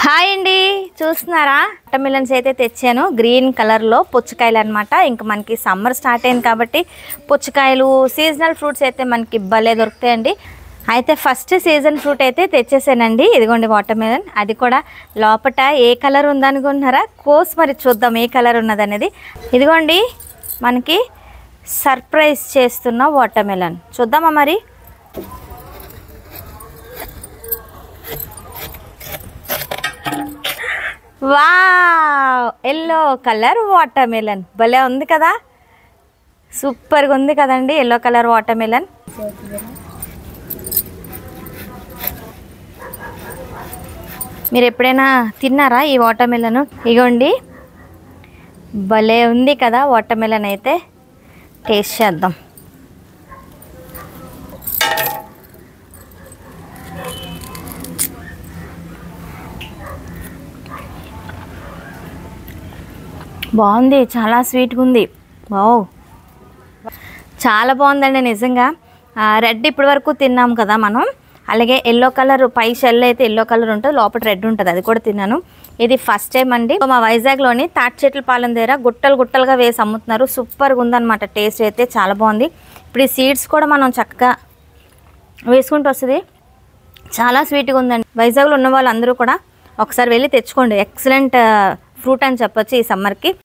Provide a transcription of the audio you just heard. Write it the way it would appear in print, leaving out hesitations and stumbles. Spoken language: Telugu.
హాయ్ అండి, చూస్తున్నారా? వాటర్ మిలన్స్ అయితే తెచ్చాను. గ్రీన్ కలర్లో పుచ్చకాయలు అనమాట. ఇంకా మనకి సమ్మర్ స్టార్ట్ అయింది కాబట్టి పుచ్చకాయలు సీజనల్ ఫ్రూట్స్ అయితే మనకి భలే దొరుకుతాయండి. అయితే ఫస్ట్ సీజన్ ఫ్రూట్ అయితే తెచ్చేసానండి. ఇదిగోండి వాటర్ మిలన్. అది కూడా లోపట ఏ కలర్ ఉందనుకుంటున్నారా? కోసి మరి చూద్దాం ఏ కలర్ ఉన్నదనేది. ఇదిగోండి మనకి సర్ప్రైజ్ చేస్తున్న వాటర్ మిలన్. చూద్దామా మరి? Wow, yellow colour water melon భలే ఉంది కదా, సూపర్గా ఉంది కదండి ఎల్లో కలర్ వాటర్ మిలన్. మీరు ఎప్పుడైనా తిన్నారా ఈ వాటర్ మిలన్? ఇగోండి భలే ఉంది కదా వాటర్ మిలన్. అయితే టేస్ట్ చేద్దాం. బాగుంది, చాలా స్వీట్గా ఉంది. వావ్, చాలా బాగుందండి నిజంగా. రెడ్ ఇప్పటి వరకు తిన్నాం కదా మనం. అలాగే ఎల్లో కలర్ పై షెల్ అయితే ఎల్లో కలర్ ఉంటుంది, లోపల రెడ్ ఉంటుంది, అది కూడా తిన్నాను. ఇది ఫస్ట్ టైం అండి. మా వైజాగ్లోని తాటిచెట్లపాలెం దగ్గర గుట్టలు గుట్టలుగా వేసి అమ్ముతున్నారు. సూపర్గా ఉందన్నమాట. టేస్ట్ అయితే చాలా బాగుంది. ఇప్పుడు ఈ సీడ్స్ కూడా మనం చక్కగా వేసుకుంటూ వస్తుంది. చాలా స్వీట్గా ఉందండి. వైజాగ్లో ఉన్న వాళ్ళందరూ కూడా ఒకసారి వెళ్ళి తెచ్చుకోండి. ఎక్సలెంట్ ఫ్రూట్ అని చెప్పొచ్చు ఈ సమ్మర్కి.